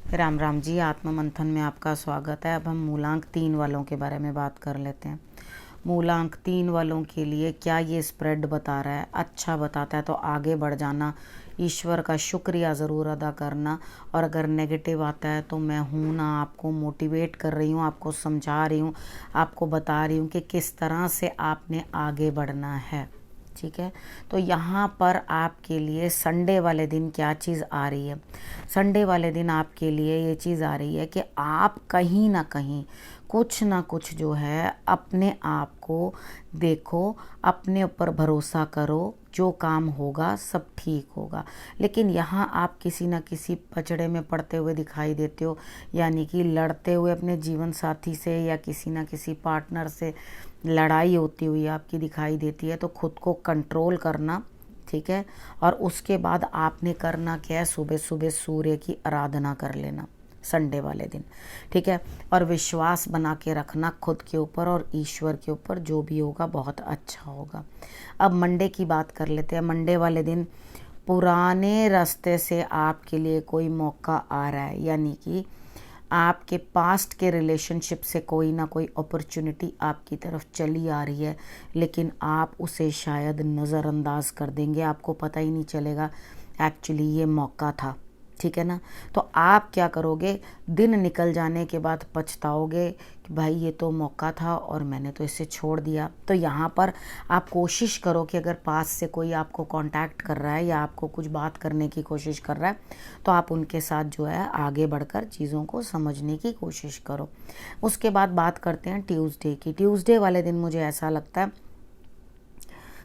राम राम जी। आत्म मंथन में आपका स्वागत है। अब हम मूलांक 3 वालों के बारे में बात कर लेते हैं। मूलांक 3 वालों के लिए क्या ये स्प्रेड बता रहा है? अच्छा बताता है तो आगे बढ़ जाना, ईश्वर का शुक्रिया ज़रूर अदा करना। और अगर नेगेटिव आता है तो मैं हूँ ना, आपको मोटिवेट कर रही हूँ, आपको समझा रही हूँ, आपको बता रही हूँ कि किस तरह से आपने आगे बढ़ना है। ठीक है, तो यहाँ पर आपके लिए संडे वाले दिन क्या चीज़ आ रही है? संडे वाले दिन आपके लिए ये चीज़ आ रही है कि आप कहीं ना कहीं कुछ ना कुछ जो है अपने आप को देखो, अपने ऊपर भरोसा करो, जो काम होगा सब ठीक होगा। लेकिन यहाँ आप किसी न किसी पचड़े में पड़ते हुए दिखाई देते हो, यानी कि लड़ते हुए अपने जीवन साथी से या किसी न किसी पार्टनर से लड़ाई होती हुई आपकी दिखाई देती है। तो खुद को कंट्रोल करना, ठीक है। और उसके बाद आपने करना क्या है? सुबह सुबह सूर्य की आराधना कर लेना संडे वाले दिन, ठीक है। और विश्वास बना के रखना खुद के ऊपर और ईश्वर के ऊपर, जो भी होगा बहुत अच्छा होगा। अब मंडे की बात कर लेते हैं। मंडे वाले दिन पुराने रास्ते से आपके लिए कोई मौका आ रहा है, यानी कि आपके पास्ट के रिलेशनशिप से कोई ना कोई अपॉर्चुनिटी आपकी तरफ चली आ रही है, लेकिन आप उसे शायद नज़रअंदाज कर देंगे, आपको पता ही नहीं चलेगा एक्चुअली ये मौका था। ठीक है ना? तो आप क्या करोगे? दिन निकल जाने के बाद पछताओगे कि भाई ये तो मौका था और मैंने तो इसे छोड़ दिया। तो यहाँ पर आप कोशिश करो कि अगर पास से कोई आपको कांटेक्ट कर रहा है या आपको कुछ बात करने की कोशिश कर रहा है, तो आप उनके साथ जो है आगे बढ़कर चीज़ों को समझने की कोशिश करो। उसके बाद बात करते हैं ट्यूसडे की। ट्यूसडे वाले दिन मुझे ऐसा लगता है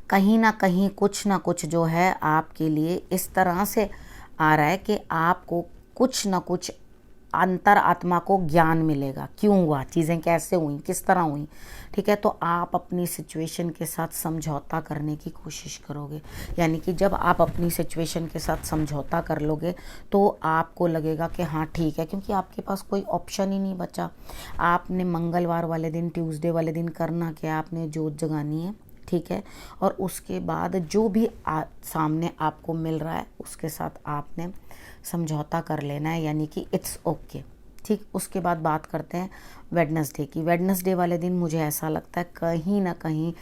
कहीं ना कहीं कुछ ना कुछ जो है आपके लिए इस तरह से आ रहा है कि आपको कुछ ना कुछ अंतर आत्मा को ज्ञान मिलेगा, क्यों हुआ, चीज़ें कैसे हुई, किस तरह हुई। ठीक है, तो आप अपनी सिचुएशन के साथ समझौता करने की कोशिश करोगे, यानी कि जब आप अपनी सिचुएशन के साथ समझौता कर लोगे तो आपको लगेगा कि हाँ ठीक है, क्योंकि आपके पास कोई ऑप्शन ही नहीं बचा। आपने मंगलवार वाले दिन, ट्यूसडे वाले दिन करना क्या? आपने जोत जगानी है, ठीक है। और उसके बाद जो भी सामने आपको मिल रहा है उसके साथ आपने समझौता कर लेना है, यानी कि इट्स ओके, ठीक। उसके बाद बात करते हैं वेडनेसडे की। वेडनेसडे वाले दिन मुझे ऐसा लगता है कहीं ना कहीं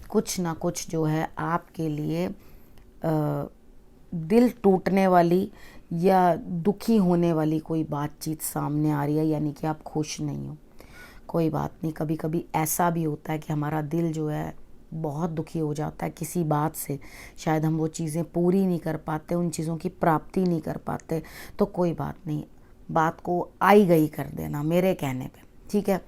कुछ ना कुछ जो है आपके लिए दिल टूटने वाली या दुखी होने वाली कोई बातचीत सामने आ रही है, यानी कि आप खुश नहीं हो। कोई बात नहीं, कभी कभी ऐसा भी होता है कि हमारा दिल जो है बहुत दुखी हो जाता है किसी बात से, शायद हम वो चीज़ें पूरी नहीं कर पाते, उन चीज़ों की प्राप्ति नहीं कर पाते। तो कोई बात नहीं, बात को आई गई कर देना मेरे कहने पे, ठीक है।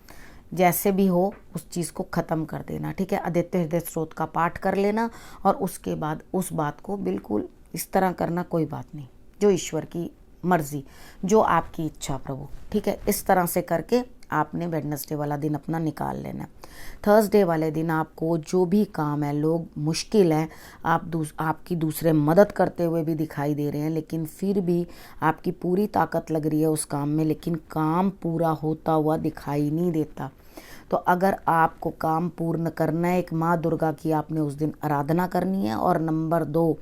जैसे भी हो उस चीज़ को ख़त्म कर देना, ठीक है। आदित्य हृदय स्रोत का पाठ कर लेना और उसके बाद उस बात को बिल्कुल इस तरह करना, कोई बात नहीं, जो ईश्वर की मर्ज़ी, जो आपकी इच्छा प्रभु, ठीक है। इस तरह से करके आपने वेडनेसडे वाला दिन अपना निकाल लेना है। थर्सडे वाले दिन आपको जो भी काम है, लोग मुश्किल है, आपकी दूसरे मदद करते हुए भी दिखाई दे रहे हैं, लेकिन फिर भी आपकी पूरी ताकत लग रही है उस काम में, लेकिन काम पूरा होता हुआ दिखाई नहीं देता। तो अगर आपको काम पूर्ण करना है, एक माँ दुर्गा की आपने उस दिन आराधना करनी है, और नंबर 2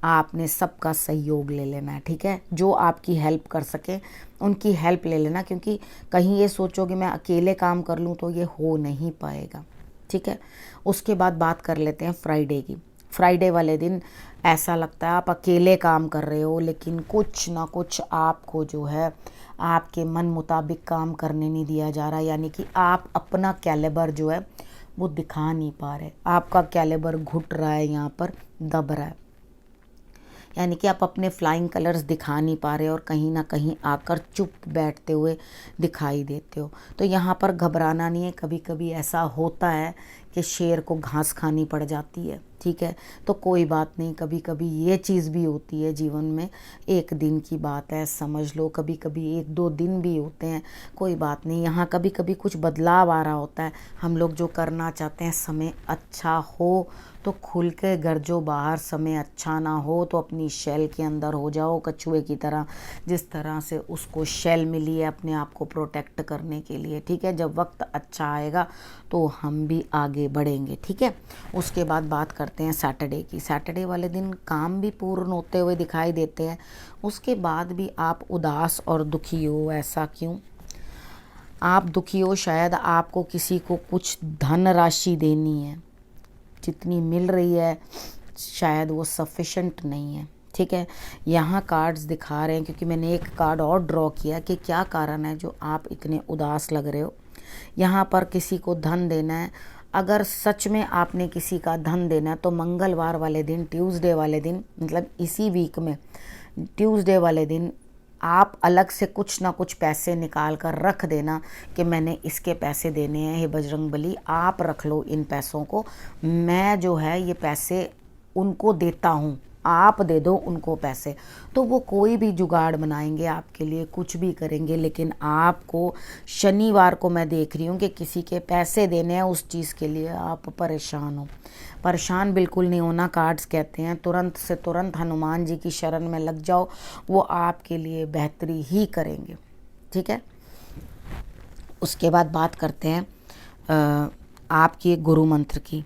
आपने सबका सहयोग ले लेना है, ठीक है। जो आपकी हेल्प कर सके उनकी हेल्प ले लेना, क्योंकि कहीं ये सोचोगे मैं अकेले काम कर लूँ तो ये हो नहीं पाएगा, ठीक है। उसके बाद बात कर लेते हैं फ्राइडे की। फ्राइडे वाले दिन ऐसा लगता है आप अकेले काम कर रहे हो, लेकिन कुछ ना कुछ आपको जो है आपके मन मुताबिक काम करने नहीं दिया जा रहा, यानी कि आप अपना कैलिबर जो है वो दिखा नहीं पा रहे, आपका कैलिबर घुट रहा है, यहाँ पर दब रहा है, यानी कि आप अपने फ्लाइंग कलर्स दिखा नहीं पा रहे और कहीं ना कहीं आकर चुप बैठते हुए दिखाई देते हो। तो यहाँ पर घबराना नहीं है, कभी कभी ऐसा होता है कि शेर को घास खानी पड़ जाती है, ठीक है। तो कोई बात नहीं, कभी कभी ये चीज़ भी होती है जीवन में, एक दिन की बात है समझ लो, कभी कभी 1-2 दिन भी होते हैं, कोई बात नहीं। यहाँ कभी कभी कुछ बदलाव आ रहा होता है, हम लोग जो करना चाहते हैं समय अच्छा हो तो खुल के गरजो बाहर, समय अच्छा ना हो तो अपनी शेल के अंदर हो जाओ कछुए की तरह, जिस तरह से उसको शेल मिली है अपने आप को प्रोटेक्ट करने के लिए, ठीक है। जब वक्त अच्छा आएगा तो हम भी आगे आगे बढ़ेंगे। ठीक है, उसके बाद बात करते हैं सैटरडे की। सैटरडे वाले दिन काम भी पूर्ण होते हुए दिखाई देते हैं, उसके बाद भी आप उदास और दुखी हो। ऐसा क्यों? आप दुखी हो, शायद आपको किसी को कुछ धन राशि देनी है, जितनी मिल रही है शायद वो सफिशेंट नहीं है। ठीक है, यहाँ कार्ड्स दिखा रहे हैं, क्योंकि मैंने एक कार्ड और ड्रॉ किया कि क्या कारण है जो आप इतने उदास लग रहे हो। यहाँ पर किसी को धन देना है। अगर सच में आपने किसी का धन देना है तो मंगलवार वाले दिन, ट्यूसडे वाले दिन, मतलब इसी वीक में ट्यूसडे वाले दिन आप अलग से कुछ ना कुछ पैसे निकाल कर रख देना कि मैंने इसके पैसे देने हैं, हे बजरंग बली आप रख लो इन पैसों को, मैं जो है ये पैसे उनको देता हूँ, आप दे दो उनको पैसे। तो वो कोई भी जुगाड़ बनाएंगे आपके लिए, कुछ भी करेंगे, लेकिन आपको शनिवार को मैं देख रही हूँ कि किसी के पैसे देने हैं, उस चीज़ के लिए आप परेशान हो। परेशान बिल्कुल नहीं होना, कार्ड्स कहते हैं तुरंत से तुरंत हनुमान जी की शरण में लग जाओ, वो आपके लिए बेहतरी ही करेंगे। ठीक है, उसके बाद बात करते हैं आपके गुरु मंत्र की।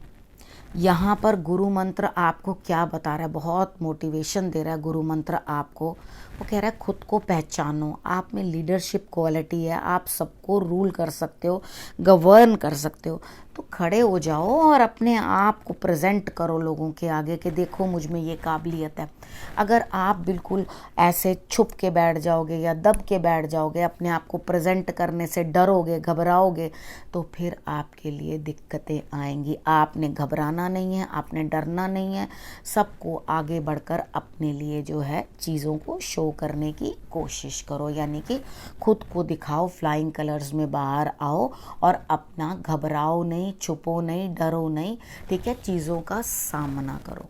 यहाँ पर गुरु मंत्र आपको क्या बता रहा है? बहुत मोटिवेशन दे रहा है गुरु मंत्र आपको। वो कह रहा है खुद को पहचानो, आप में लीडरशिप क्वालिटी है, आप सबको रूल कर सकते हो, गवर्न कर सकते हो। तो खड़े हो जाओ और अपने आप को प्रेजेंट करो लोगों के आगे कि देखो मुझ में ये काबिलियत है। अगर आप बिल्कुल ऐसे छुप के बैठ जाओगे या दब के बैठ जाओगे, अपने आप को प्रेजेंट करने से डरोगे, घबराओगे, तो फिर आपके लिए दिक्कतें आएंगी। आपने घबराना नहीं है, आपने डरना नहीं है, सबको आगे बढ़कर अपने लिए जो है चीज़ों को शो करने की कोशिश करो, यानी कि खुद को दिखाओ, फ्लाइंग कलर्स में बाहर आओ और अपना घबराओ नहीं, छुपो नहीं, डरो नहीं। ठीक है, चीज़ों का सामना करो।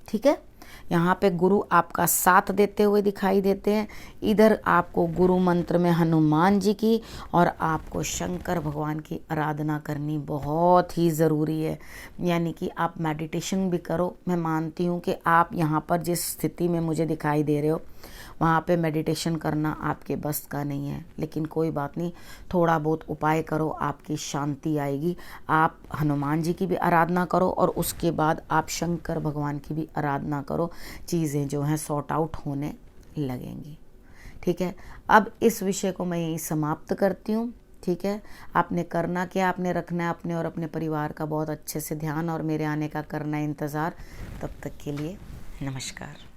ठीक है, यहाँ पे गुरु आपका साथ देते हुए दिखाई देते हैं। इधर आपको गुरु मंत्र में हनुमान जी की और आपको शंकर भगवान की आराधना करनी बहुत ही ज़रूरी है, यानी कि आप मेडिटेशन भी करो। मैं मानती हूँ कि आप यहाँ पर जिस स्थिति में मुझे दिखाई दे रहे हो वहाँ पे मेडिटेशन करना आपके बस का नहीं है, लेकिन कोई बात नहीं, थोड़ा बहुत उपाय करो, आपकी शांति आएगी। आप हनुमान जी की भी आराधना करो और उसके बाद आप शंकर भगवान की भी आराधना करो, चीज़ें जो हैं सॉर्ट आउट होने लगेंगी। ठीक है, अब इस विषय को मैं यहीं समाप्त करती हूँ। ठीक है, आपने करना क्या, आपने रखना है अपने और अपने परिवार का बहुत अच्छे से ध्यान और मेरे आने का करना है इंतज़ार। तब तक के लिए नमस्कार।